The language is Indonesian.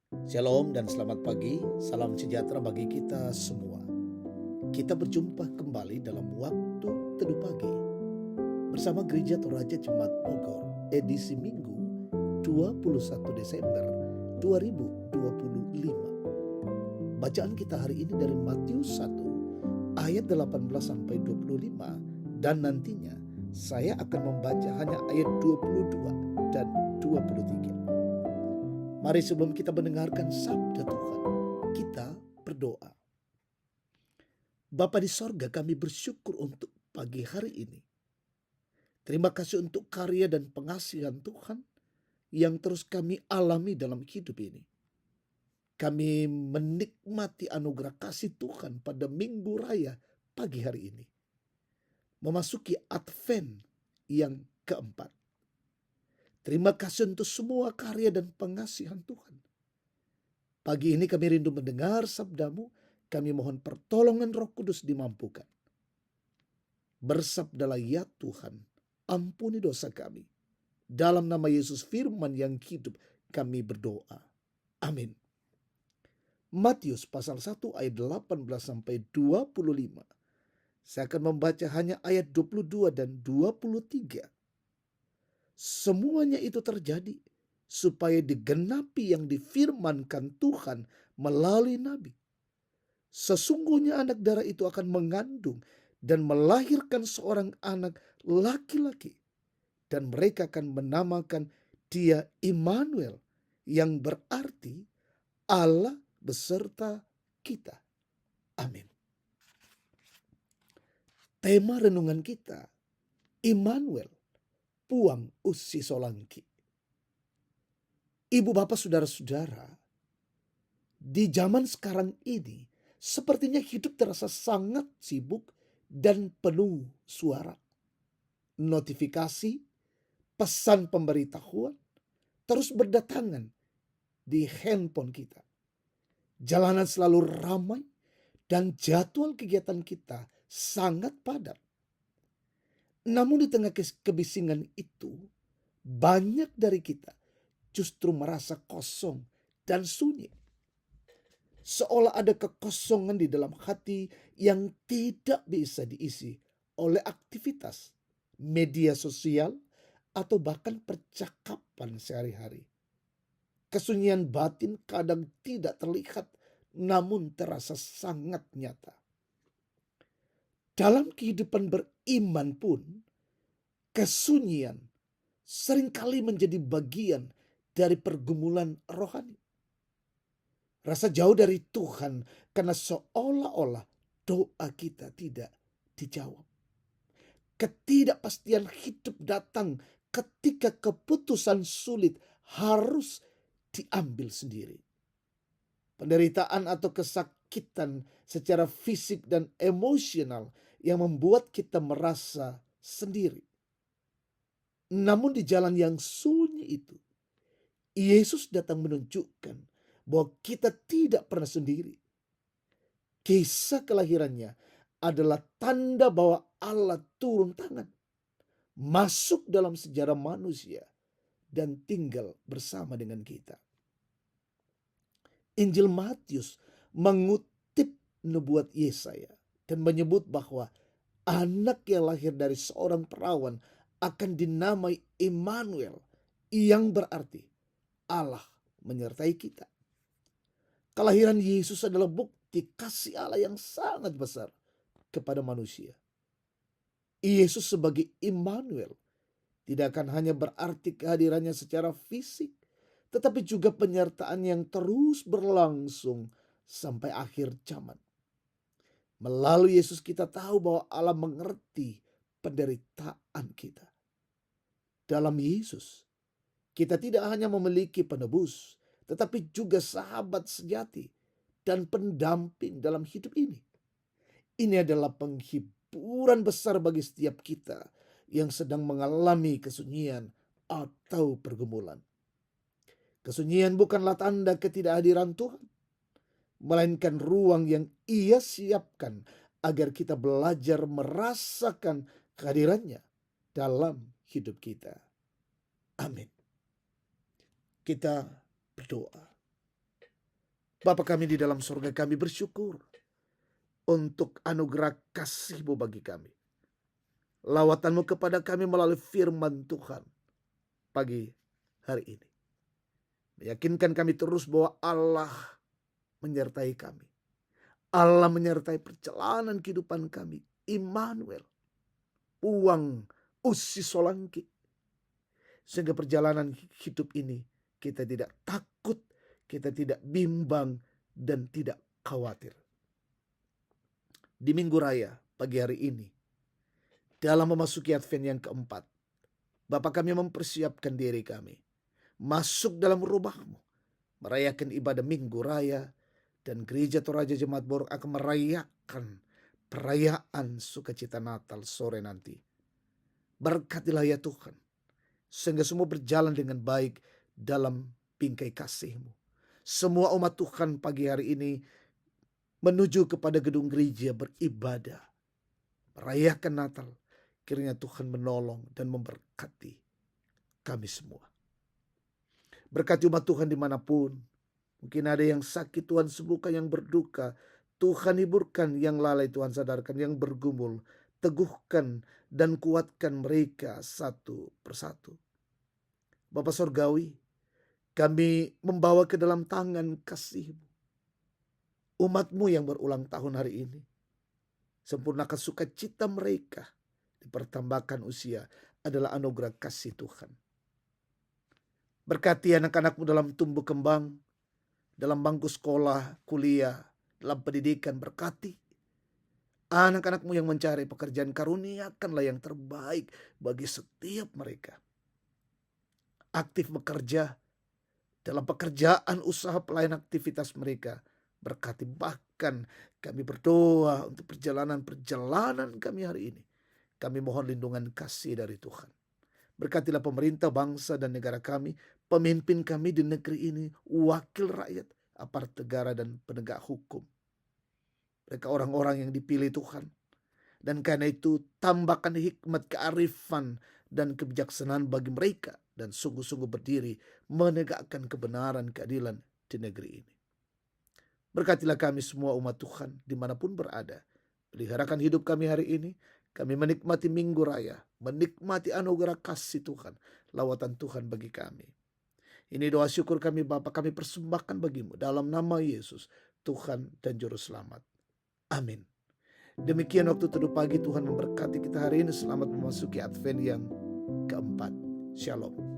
Shalom dan selamat pagi, salam sejahtera bagi kita semua. Kita berjumpa kembali dalam waktu teduh pagi bersama Gereja Toraja Jemaat Bogor, edisi Minggu 21 Desember 2025. Bacaan kita hari ini dari Matius 1 ayat 18 sampai 25 dan nantinya saya akan membaca hanya ayat 22 dan 23. Mari sebelum kita mendengarkan sabda Tuhan, kita berdoa. Bapa di sorga, kami bersyukur untuk pagi hari ini. Terima kasih untuk karya dan pengasihan Tuhan yang terus kami alami dalam hidup ini. Kami menikmati anugerah kasih Tuhan pada minggu raya pagi hari ini. Memasuki Advent yang keempat. Terima kasih untuk semua karya dan pengasihan Tuhan. Pagi ini kami rindu mendengar sabdamu. Kami mohon pertolongan Roh Kudus dimampukan. Bersabdalah ya Tuhan, ampuni dosa kami. Dalam nama Yesus firman yang hidup kami berdoa. Amin. Matius pasal 1 ayat 18 sampai 25. Saya akan membaca hanya ayat 22 dan 23. Semuanya itu terjadi supaya digenapi yang difirmankan Tuhan melalui nabi. Sesungguhnya anak darah itu akan mengandung dan melahirkan seorang anak laki-laki. Dan mereka akan menamakan dia Immanuel, yang berarti Allah beserta kita. Amin. Tema renungan kita, Immanuel, puang usi solangki. Ibu bapak saudara-saudara, di zaman sekarang ini sepertinya hidup terasa sangat sibuk dan penuh suara. Notifikasi, pesan pemberitahuan terus berdatangan di handphone kita. Jalanan selalu ramai dan jadwal kegiatan kita sangat padat. Namun di tengah kebisingan itu, banyak dari kita justru merasa kosong dan sunyi. Seolah ada kekosongan di dalam hati yang tidak bisa diisi oleh aktivitas media sosial atau bahkan percakapan sehari-hari. Kesunyian batin kadang tidak terlihat, namun terasa sangat nyata. Dalam kehidupan beriman pun, kesunyian seringkali menjadi bagian dari pergumulan rohani. Rasa jauh dari Tuhan karena seolah-olah doa kita tidak dijawab. Ketidakpastian hidup datang ketika keputusan sulit harus diambil sendiri. Penderitaan atau kesakitan secara fisik dan emosional yang membuat kita merasa sendiri. Namun di jalan yang sunyi itu, Yesus datang menunjukkan bahwa kita tidak pernah sendiri. Kisah kelahirannya adalah tanda bahwa Allah turun tangan, masuk dalam sejarah manusia, dan tinggal bersama dengan kita. Injil Matius mengutip nubuat Yesaya dan menyebut bahwa anak yang lahir dari seorang perawan akan dinamai Immanuel, yang berarti Allah menyertai kita. Kelahiran Yesus adalah bukti kasih Allah yang sangat besar kepada manusia. Yesus sebagai Immanuel tidak akan hanya berarti kehadirannya secara fisik, tetapi juga penyertaan yang terus berlangsung sampai akhir zaman. Melalui Yesus kita tahu bahwa Allah mengerti penderitaan kita. Dalam Yesus, kita tidak hanya memiliki penebus, tetapi juga sahabat sejati dan pendamping dalam hidup ini. Ini adalah penghiburan besar bagi setiap kita yang sedang mengalami kesunyian atau pergumulan. Kesunyian bukanlah tanda ketidakhadiran Tuhan, melainkan ruang yang Ia siapkan agar kita belajar merasakan kehadirannya dalam hidup kita. Amin. Kita berdoa. Bapa kami di dalam surga, kami bersyukur untuk anugerah kasih-Mu bagi kami. Lawatan-Mu kepada kami melalui firman Tuhan pagi hari ini. Meyakinkan kami terus bahwa Allah menyertai kami. Allah menyertai perjalanan kehidupan kami. Immanuel, uang usi solangki. Sehingga perjalanan hidup ini kita tidak takut, kita tidak bimbang, dan tidak khawatir. Di Minggu Raya pagi hari ini, dalam memasuki Advent yang keempat, Bapa kami mempersiapkan diri kami masuk dalam rumah-Mu, merayakan ibadah Minggu Raya, dan Gereja Toraja Jemaat Borok akan merayakan perayaan sukacita Natal sore nanti. Berkatilah ya Tuhan, sehingga semua berjalan dengan baik dalam bingkai kasih-Mu. Semua umat Tuhan pagi hari ini menuju kepada gedung gereja beribadah, merayakan Natal. Kiranya Tuhan menolong dan memberkati kami semua. Berkati umat Tuhan dimanapun. Mungkin ada yang sakit, Tuhan sembuhkan, yang berduka Tuhan hiburkan, yang lalai Tuhan sadarkan, yang bergumul teguhkan dan kuatkan mereka satu persatu. Bapa Sorgawi, kami membawa ke dalam tangan kasih-Mu umat-Mu yang berulang tahun hari ini. Sempurnakan sukacita mereka, dipertambahkan usia adalah anugerah kasih Tuhan. Berkati anak-anak-Mu dalam tumbuh kembang, dalam bangku sekolah, kuliah, dalam pendidikan. Berkati anak-anak-Mu yang mencari pekerjaan, karuniakanlah yang terbaik bagi setiap mereka. Aktif bekerja dalam pekerjaan, usaha, pelayanan, aktivitas mereka. Berkati, bahkan kami berdoa untuk perjalanan kami hari ini. Kami mohon lindungan kasih dari Tuhan. Berkatilah pemerintah, bangsa dan negara kami, pemimpin kami di negeri ini, wakil rakyat, aparat negara dan penegak hukum. Mereka orang-orang yang dipilih Tuhan. Dan karena itu tambahkan hikmat, kearifan, dan kebijaksanaan bagi mereka. Dan sungguh-sungguh berdiri menegakkan kebenaran, keadilan di negeri ini. Berkatilah kami semua umat Tuhan dimanapun berada. Peliharakan hidup kami hari ini. Kami menikmati Minggu Raya, menikmati anugerah kasih Tuhan, lawatan Tuhan bagi kami. Ini doa syukur kami Bapa, kami persembahkan bagi-Mu dalam nama Yesus, Tuhan dan Juru Selamat. Amin. Demikian waktu teduh pagi, Tuhan memberkati kita hari ini. Selamat memasuki Advent yang keempat. Shalom.